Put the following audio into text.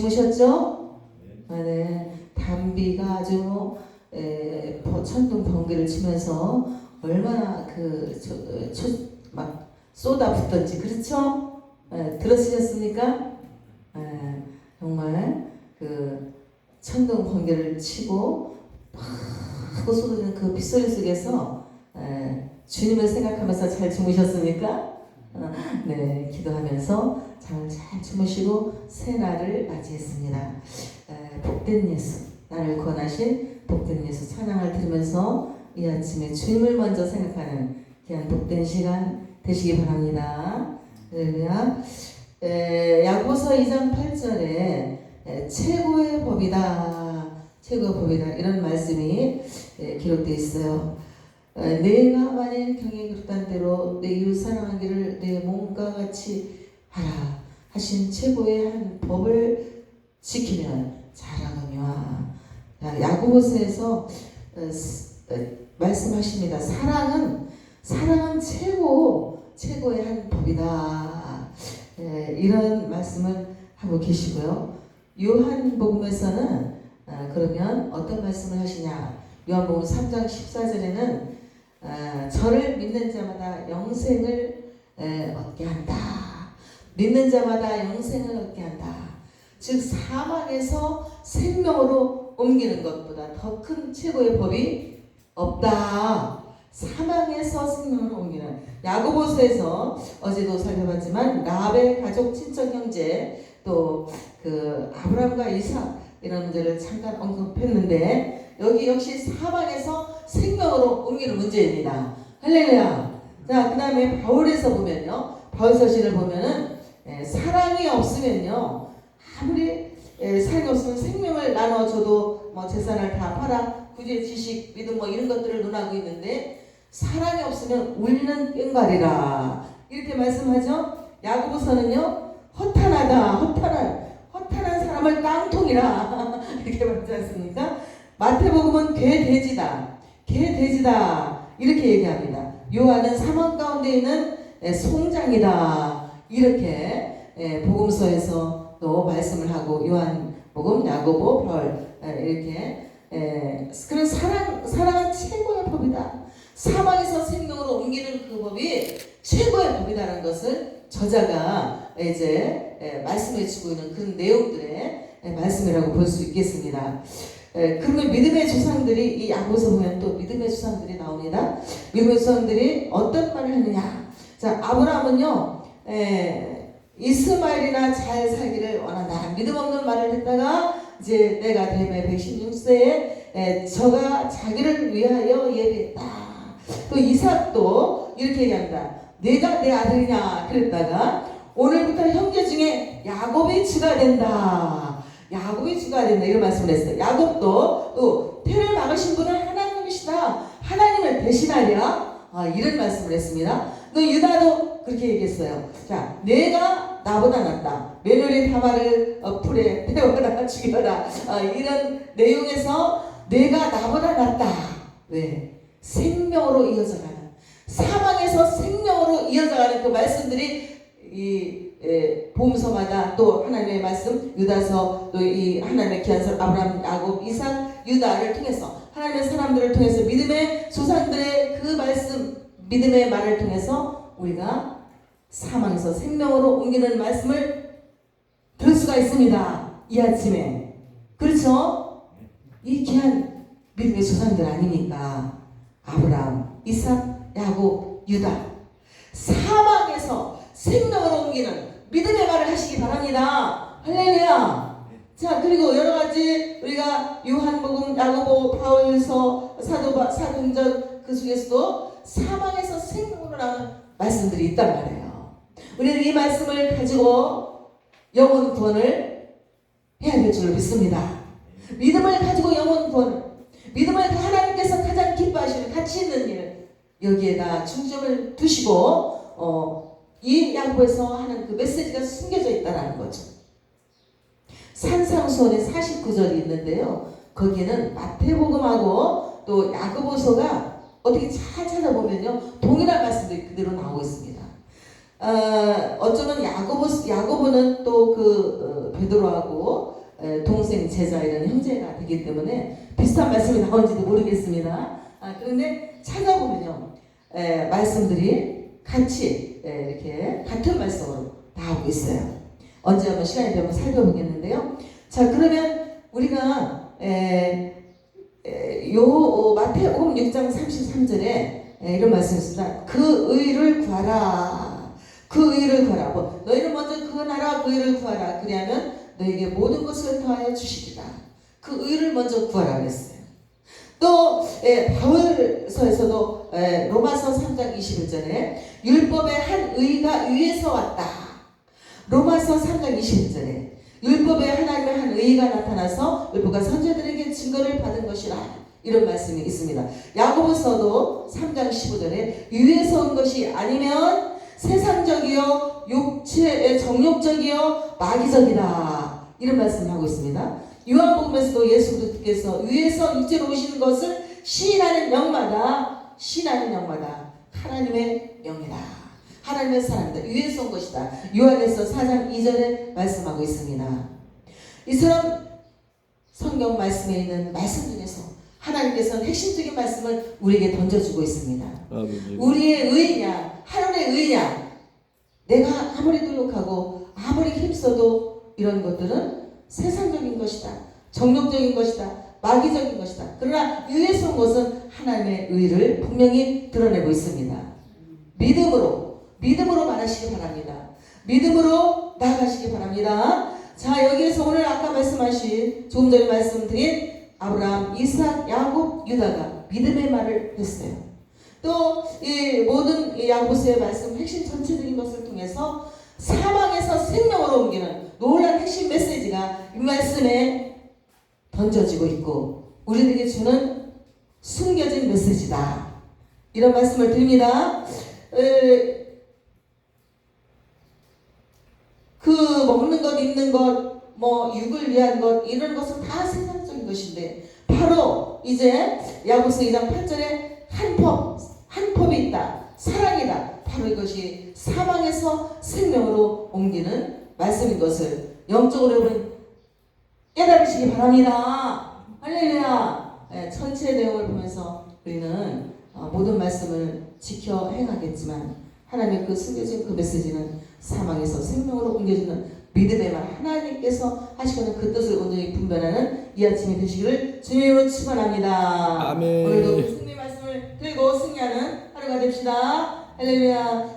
주무셨죠? 아, 네. 담비가 아주 천둥 번개를 치면서 얼마나 막 쏟아붓던지, 그렇죠? 들으셨습니까? 정말 그 천둥 번개를 치고 막 쏟아지는 그 빗소리 속에서 주님을 생각하면서 잘 주무셨습니까? 네, 기도하면서 잠을 잘 주무시고 새날을 맞이했습니다. 복된 예수, 나를 권하신 복된 예수 찬양을 들으면서 이 아침에 주님을 먼저 생각하는 귀한 복된 시간 되시기 바랍니다. 할렐루야. 야고보서 2장 8절에 최고의 법이다, 최고의 법이다, 이런 말씀이 기록되어 있어요. 내가 만일 경에 그렇다는 대로 내 이웃 사랑하기를 내 몸과 같이 하라 하신 최고의 한 법을 지키면 잘하느니와. 야고보서에서 말씀하십니다. 사랑은 최고의 한 법이다. 이런 말씀을 하고 계시고요. 요한복음에서는 그러면 어떤 말씀을 하시냐? 요한복음 3장 14절에는 저를 믿는 자마다 영생을 얻게 한다. 믿는 자마다 영생을 얻게 한다. 즉 사망에서 생명으로 옮기는 것보다 더 큰 최고의 법이 없다. 사망에서 생명으로 옮기는. 야고보서에서 어제도 살펴봤지만 라합의 가족, 친척, 형제, 또 그 아브라함과 이삭 이런 문제를 잠깐 언급했는데 여기 역시 사망에서 생명으로 옮기는 문제입니다. 할렐루야. 자, 그 다음에 바울에서 보면요, 바울 서신을 보면은 사랑이 없으면요, 아무리 사랑이 없으면 생명을 나눠줘도 뭐 재산을 다 팔아 구제, 지식, 믿음 뭐 이런 것들을 논하고 있는데 사랑이 없으면 울리는 꽹과리라 이렇게 말씀하죠. 야고보서는요, 허탄한 사람을 깡통이라 이렇게 말하지 않습니까? 마태복음은 개돼지다 이렇게 얘기합니다. 요한은 사망 가운데 있는 송장이다 이렇게 복음서에서 또 말씀을 하고, 요한복음, 야고보, 바울 이렇게 그런 사랑은 최고의 법이다. 사망에서 생명으로 옮기는 그 법이 최고의 법이다라는 것을 저자가 이제 말씀해 주고 있는 그 내용들의 말씀이라고 볼 수 있겠습니다. 그러면 믿음의 조상들이, 이 야고보서 보면 또 믿음의 조상들이 나옵니다. 믿음의 조상들이 어떤 말을 했느냐? 자, 아브라함은요, 이스마엘이나 잘 살기를 원한다. 믿음 없는 말을 했다가 이제 내가 되매 116세에 저가 자기를 위하여 예비했다. 또 이삭도 이렇게 얘기합니다. 내가 내 아들이냐 그랬다가 오늘부터 형제 중에 야곱이 주가 된다. 이런 말씀을 했어요. 야곱도 또 태를 막으신 분은 하나님이시다. 하나님을 대신하랴. 이런 말씀을 했습니다. 또 유다도 그렇게 얘기했어요. 자, 내가 나보다 낫다. 며느리 다말을 풀에 태워라 죽여라. 이런 내용에서 내가 나보다 낫다. 왜? 생명으로 이어져가는, 사망에서 생명으로 이어져가는 그 말씀들이 이 복음서마다 또 하나님의 말씀, 유다서, 또 이 하나님의 귀한 사람 아브라함, 야곱, 이삭, 유다를 통해서 하나님의 사람들을 통해서 믿음의 조상들의 그 말씀, 믿음의 말을 통해서 우리가 사망에서 생명으로 옮기는 말씀을 들을 수가 있습니다. 이 아침에. 그렇죠? 이 귀한 믿음의 조상들 아닙니까? 아브라함, 이삭, 야곱, 유다. 사망에서 생명으로 옮기는 믿음의 말을 하시기 바랍니다. 할렐루야. 자, 그리고 여러 가지 우리가 요한복음, 야고보, 바울서, 사도행전 그 중에서도 사망에서 생명으로 나오는 말씀들이 있단 말이에요. 우리는 이 말씀을 가지고 영혼 구원을 해야 될 줄 믿습니다. 믿음을 가지고 영혼 구원을, 믿음을 하나님께서 가장 기뻐하시는 가치 있는 일, 여기에다 중점을 두시고 이 야고보에서 하는 그 메시지가 숨겨져 있다는 거죠. 산상수훈의 49절이 있는데요. 거기에는 마태복음하고 또 야고보서가 어떻게 잘 찾아보면요, 동일한 말씀들이 그대로 나오고 있습니다. 어쩌면 야고보는 또 그 베드로하고 동생, 제자 이런 형제가 되기 때문에 비슷한 말씀이 나온지도 모르겠습니다. 그런데 찾아보면요, 말씀들이 같이 이렇게 같은 말씀으로 나오고 있어요. 언제 한번 시간이 되면 살펴보겠는데요. 자, 그러면 우리가 마태복음 6장 33절에 이런 말씀이 있습니다. 그 의를 구하라. 그 의를 구하라. 뭐, 너희는 먼저 그 나라 그 의를 구하라. 그리하면 너에게 모든 것을 더하여 주시리라. 그 의를 먼저 구하라 그랬어요. 또 바울서에서도 로마서 3장 21절에 율법의 한 의가 위에서 왔다. 로마서 3장 21절에 율법에 하나님의 한 의가 나타나서 율법과 선지자들에게 증거를 받은 것이라. 이런 말씀이 있습니다. 야고보서도 3장 15절에 위에서 온 것이 아니면 세상적이요 육체의 정욕적이요 마귀적이다. 이런 말씀을 하고 있습니다. 요한복음에서도 예수 그리스도께서 위에서 육체로 오시는 것을 시인하는 영마다 하나님의 영이다. 하나님의 사람이다. 위에서 온 것이다. 요한에서 4장 2절에 말씀하고 있습니다. 이처럼 성경 말씀에 있는 말씀 중에서 하나님께서는 핵심적인 말씀을 우리에게 던져주고 있습니다. 우리의 의냐, 하나님의 의냐. 내가 아무리 노력하고 아무리 힘써도 이런 것들은 세상적인 것이다. 정욕적인 것이다. 마귀적인 것이다. 그러나 위에서 온 것은 하나님의 의를 분명히 드러내고 있습니다. 믿음으로 말하시기 바랍니다. 믿음으로 나아가시기 바랍니다. 자, 여기에서 오늘 아까 말씀하신 조금 전에 말씀드린 아브라함, 이삭, 야곱, 유다가 믿음의 말을 했어요. 또 이 모든 야고보서의 말씀 핵심 전체적인 것을 통해서 사망에서 생명으로 옮기는 놀라운 핵심 메시지가 이 말씀에 던져지고 있고 우리들에게 주는 숨겨진 메시지다. 이런 말씀을 드립니다. 그 먹는 것, 입는 것, 뭐 육을 위한 것 이런 것은 다 세상적인 것인데 바로 이제 야고보서 2장 8절에 한 법이 있다. 사랑이다. 바로 이것이 사망에서 생명으로 옮기는 말씀인 것을 영적으로 여러분 깨달으시기 바랍니다. 할렐루야. 전체 내용을 보면서 우리는 모든 말씀을 지켜 행하겠지만 하나님의 그 숨겨진 그 메시지는 사망에서 생명으로 옮겨지는 믿음의 말 하나님께서 하시고는 그 뜻을 온전히 분별하는 이 아침이 되시기를 주님으로 축원합니다. 아멘. 오늘도 승리 말씀을 들고 승리하는 하루가 됩시다. 할렐루야.